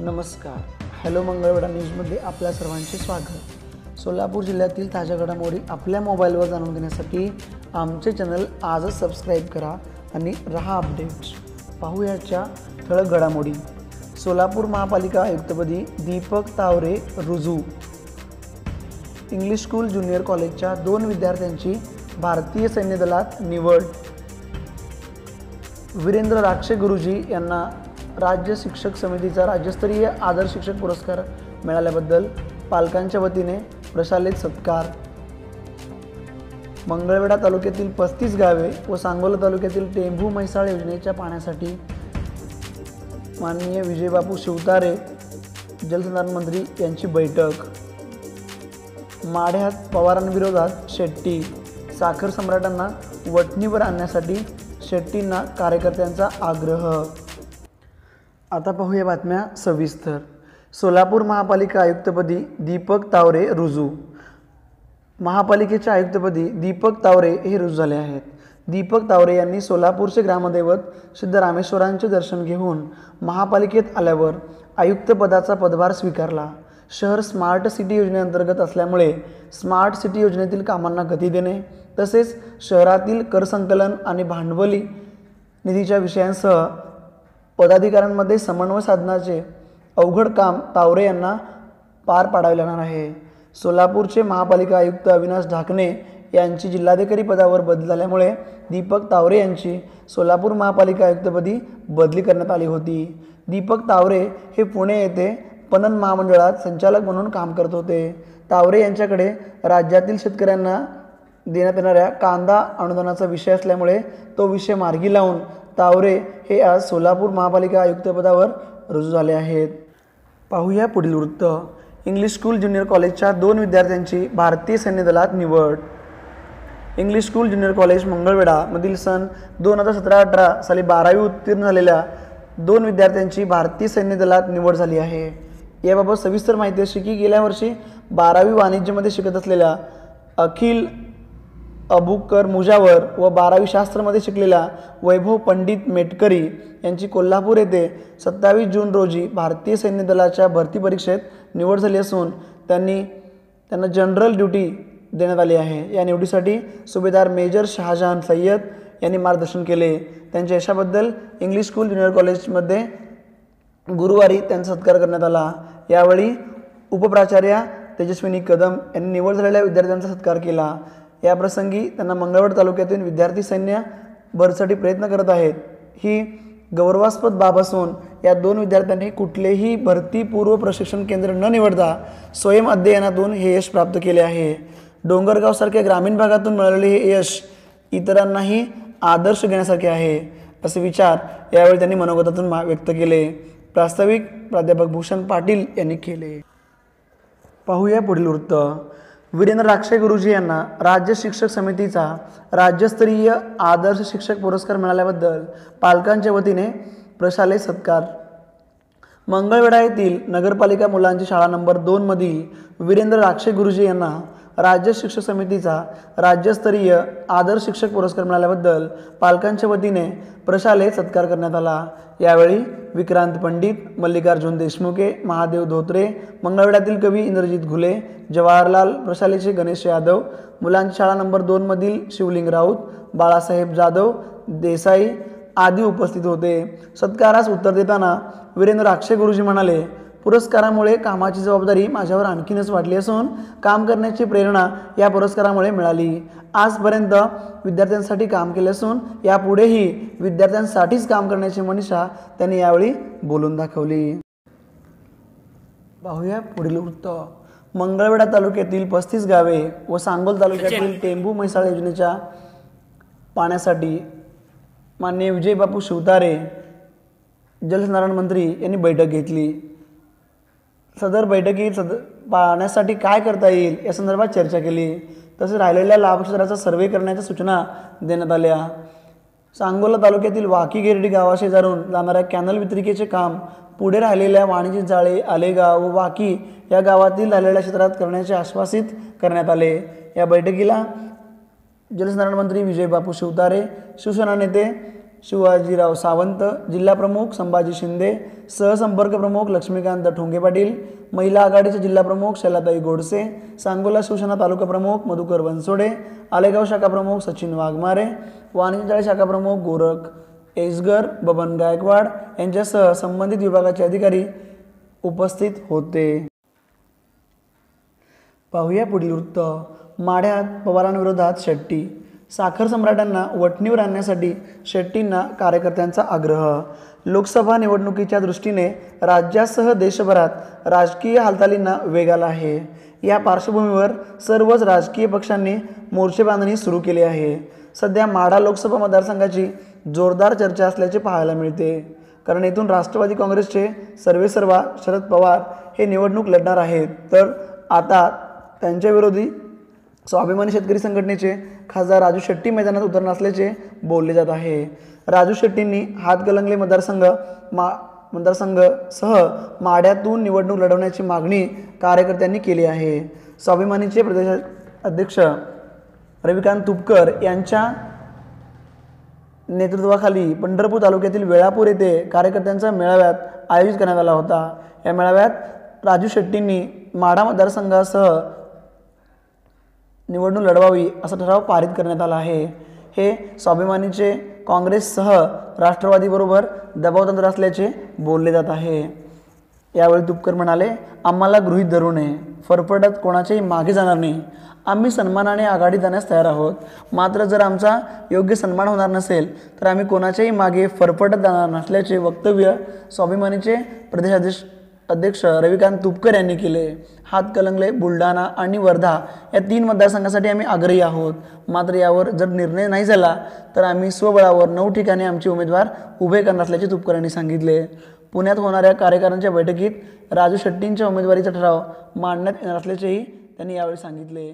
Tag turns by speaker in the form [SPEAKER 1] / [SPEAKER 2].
[SPEAKER 1] नमस्कार. हॅलो मंगळवेढा न्यूजमध्ये आपल्या सर्वांचे स्वागत. सोलापूर जिल्ह्यातील ताज्या घडामोडी आपल्या मोबाईलवर जाणून घेण्यासाठी आमचे चॅनल आजच सबस्क्राईब करा आणि रहा अपडेट्स. पाहूयाच्या ठळक घडामोडी. सोलापूर महापालिका आयुक्तपदी दीपक तावरे रुजू. इंग्लिश स्कूल ज्युनियर कॉलेजच्या 2 विद्यार्थ्यांची भारतीय सैन्य दलात निवड. वीरेंद्र राक्षे गुरुजी यांना राज्य शिक्षक समितीचा राज्यस्तरीय आदर्श शिक्षक पुरस्कार मिळाल्याबद्दल पालकांच्या वतीने प्रशालेत सत्कार. मंगळवेढा तालुक्यातील 35 गावे व सांगोला तालुक्यातील टेंभू म्हैसाळ योजनेच्या पाण्यासाठी माननीय विजयबापू शिवतारे जलसंधारण मंत्री यांची बैठक. माढ्यात पवारांविरोधात शेट्टी. साखर सम्राटांना वठणीवर आणण्यासाठी शेट्टींना कार्यकर्त्यांचा आग्रह. आता पाहूया बातम्या सविस्तर. सोलापूर महापालिका आयुक्तपदी दीपक तावरे रुजू. महापालिकेच्या आयुक्तपदी दीपक तावरे हे रुजू झाले आहेत. दीपक तावरे यांनी सोलापूरचे ग्रामदैवत सिद्धरामेश्वरांचे दर्शन घेऊन महापालिकेत आल्यावर आयुक्तपदाचा पदभार स्वीकारला. शहर स्मार्ट सिटी योजनेअंतर्गत असल्यामुळे स्मार्ट सिटी योजनेतील कामांना गती देणे तसेच शहरातील कर संकलन आणि भांडवली निधीच्या विषयांसह पदाधिकाऱ्यांमध्ये समन्वय साधण्याचे अवघड काम तावरे यांना पार पाडावे लागणार आहे. सोलापूरचे महापालिका आयुक्त अविनाश ढाकणे यांची जिल्हाधिकारी पदावर बदली झाल्यामुळे दीपक तावरे यांची सोलापूर महापालिका आयुक्तपदी बदली करण्यात आली होती. दीपक तावरे हे पुणे येथे पणन महामंडळात संचालक म्हणून काम करत होते. तावरे यांच्याकडे राज्यातील शेतकऱ्यांना देण्यात येणाऱ्या कांदा अनुदानाचा विषय असल्यामुळे तो विषय मार्गी लावून तावरे हे आज सोलापूर महापालिका आयुक्तपदावर रुजू झाले आहेत. पाहूया पुढील वृत्त. इंग्लिश स्कूल ज्युनियर कॉलेजच्या 2 विद्यार्थ्यांची भारतीय सैन्य दलात निवड. English school junior college Mangalwedha मधील सन 2017-18 साली 12वी उत्तीर्ण झालेल्या 2 विद्यार्थ्यांची भारतीय सैन्य दलात निवड झाली आहे. याबाबत सविस्तर माहिती अशी की गेल्या वर्षी 12वी वाणिज्यमध्ये शिकत असलेल्या अखिल अबुकर मुजावर व 12वी शास्त्रमध्ये शिकलेला वैभव पंडित मेटकरी यांची कोल्हापूर येथे 27 जून रोजी भारतीय सैन्य दलाच्या भरती परीक्षेत निवड झाली असून त्यांना जनरल ड्युटी देण्यात आली आहे. या निवडीसाठी सुभेदार मेजर शहाजहान सय्यद यांनी मार्गदर्शन केले. त्यांच्या यशाबद्दल इंग्लिश स्कूल ज्युनियर कॉलेजमध्ये गुरुवारी त्यांचा सत्कार करण्यात आला. यावेळी उपप्राचार्या तेजस्विनी कदम यांनी निवड झालेल्या विद्यार्थ्यांचा सत्कार केला. या प्रसंगी त्यांना मंगळवेढा तालुक्यातील विद्यार्थी सैन्य भरतीसाठी प्रयत्न करत आहेत ही गौरवास्पद बाब असून या 2 विद्यार्थ्यांनी कुठलेही भरतीपूर्व प्रशिक्षण केंद्र न निवडता स्वयं अध्ययनातून हे यश प्राप्त केले आहे. डोंगरगावसारख्या ग्रामीण भागातून मिळालेले हे यश इतरांनाही आदर्श घेण्यासारखे आहे असे विचार यावेळी त्यांनी मनोगतातून व्यक्त केले. प्रास्ताविक प्राध्यापक भूषण पाटील यांनी केले. पाहूया पुढील वृत्त. वीरेंद्र राक्षे गुरुजी यांना राज्य शिक्षक समितीचा राज्यस्तरीय आदर्श शिक्षक पुरस्कार मिळाल्याबद्दल पालकांच्या वतीने प्रशालेत सत्कार. मंगळवेढा येथील नगरपालिका मुलांची शाळा नंबर 2 मधील वीरेंद्र राक्षे गुरुजी यांना राज्य शिक्षक समितीचा राज्यस्तरीय आदर्श शिक्षक पुरस्कार मिळाल्याबद्दल पालकांच्या वतीने प्रशालेत सत्कार करण्यात आला. यावेळी विक्रांत पंडित, मल्लिकार्जुन देशमुखे, महादेव धोत्रे, मंगळवेढ्यातील कवी इंद्रजित घुले, जवाहरलाल प्रशालेचे गणेश यादव, मुलांची शाळा नंबर 2 मधील शिवलिंग राऊत, बाळासाहेब जाधव देसाई आदी उपस्थित होते. सत्कारास उत्तर देताना वीरेंद्र राक्षे गुरुजी म्हणाले, पुरस्कारामुळे कामाची जबाबदारी माझ्यावर आणखीनच वाढली असून काम करण्याची प्रेरणा या पुरस्कारामुळे मिळाली. आजपर्यंत विद्यार्थ्यांसाठी काम केले असून यापुढेही विद्यार्थ्यांसाठीच काम करण्याची मनीषा त्यांनी यावेळी बोलून दाखवली. पाहूया पुढील वृत्त. मंगळवेढा तालुक्यातील 35 गावे व सांगोल तालुक्यातील टेंभू म्हैसाळ योजनेच्या पाण्यासाठी माननीय विजयबापू शिवतारे जलसंधारण मंत्री यांनी बैठक घेतली. सदर बैठकीत पाण्यासाठी काय करता येईल या संदर्भात चर्चा केली. तसेच राहिलेल्या लाभक्षेत्राचा सर्वे करण्याच्या सूचना देण्यात आल्या. सांगोला तालुक्यातील वाकी गिरडी गावाशेजारून जाणाऱ्या कॅनल वितरिकेचे काम पुढे राहिलेल्या वाणिज्य जाळे, आलेगाव व वाकी या गावातील राहिलेल्या क्षेत्रात करण्याचे आश्वासित करण्यात आले. या बैठकीला जलसंधारण मंत्री विजयबापू शिवतारे, शिवसेना नेते शिवाजीराव सावंत, जिल्हा प्रमुख संभाजी शिंदे, सहसंपर्क प्रमुख लक्ष्मीकांत ठोंगे पाटील, महिला आघाडीचे जिल्हा प्रमुख शैलाताई गोडसे, सांगोला शिवसेना तालुका प्रमुख मधुकर बनसोडे, आलेगाव शाखा प्रमुख सचिन वाघमारे, वाणिज्य शाखा प्रमुख गोरख एसगर, बबन गायकवाड यांच्यासह संबंधित विभागाचे अधिकारी उपस्थित होते। पाहूया पुढील वृत्त। माढ्यात पवारांविरोधात शेट्टी, साखर सम्राटांना वठणीवर आणण्यासाठी शेट्टींना कार्यकर्त्यांचा आग्रह। लोकसभा निवडणुकीच्या दृष्टीने राज्यासह देशभरात राजकीय हालचालींना वेग आला आहे। या पार्श्वभूमीवर सर्वच राजकीय पक्षांनी मोर्चे बांधणी सुरू केली आहे। सध्या माढा लोकसभा मतदारसंघाची जोरदार चर्चा असल्याचे पाहायला मिळते, कारण येथून राष्ट्रवादी काँग्रेसचे सर्वेसर्वा शरद पवार हे निवडणूक लढणार आहेत, तर आता त्यांच्या विरोधी स्वाभिमानी शेतकरी संघटनेचे खासदार राजू शेट्टी मैदानात उतरणार असल्याचे बोलले जात आहे। राजू शेट्टींनी हातकणंगले मतदारसंघासह माढ्यातून निवडणूक लढवण्याची मागणी कार्यकर्त्यांनी केली आहे। स्वाभिमानीचे प्रदेशाध्यक्ष रविकांत तुपकर यांच्या नेतृत्वाखाली पंढरपूर तालुक्यातील वेळापूर येथे कार्यकर्त्यांचा मेळाव्यात आयोजित करण्यात आला होता। या मेळाव्यात राजू शेट्टींनी माढा मतदारसंघासह निवडणूक लढवावी असा ठराव पारित करण्यात आला आहे। हे स्वाभिमानीचे काँग्रेससह राष्ट्रवादीबरोबर दबावतंत्र असल्याचे बोलले जात आहे। यावेळी तुपकर म्हणाले, आम्हाला गृहीत धरू नये, फरफटत कोणाच्याही मागे जाणार नाही। आम्ही सन्मानाने आघाडीत जाण्यास तयार आहोत, मात्र जर आमचा योग्य सन्मान होणार नसेल तर आम्ही कोणाच्याही मागे फरफटत जाणार नसल्याचे वक्तव्य स्वाभिमानीचे प्रदेशाध्यक्ष रविकांत तुपकर यांनी केले। हातकणंगले, बुलढाणा आणि वर्धा या 3 मतदारसंघासाठी आम्ही आग्रही आहोत, मात्र यावर जर निर्णय नाही झाला तर आम्ही स्वबळावर 9 ठिकाणी आमचे उमेदवार उभे करणार असल्याचे तुपकर यांनी सांगितले। पुण्यात होणाऱ्या कार्यकारिणीच्या बैठकीत राजू शेट्टींच्या उमेदवारीचा ठराव मांडण्यात येणार असल्याचेही त्यांनी यावेळी सांगितले।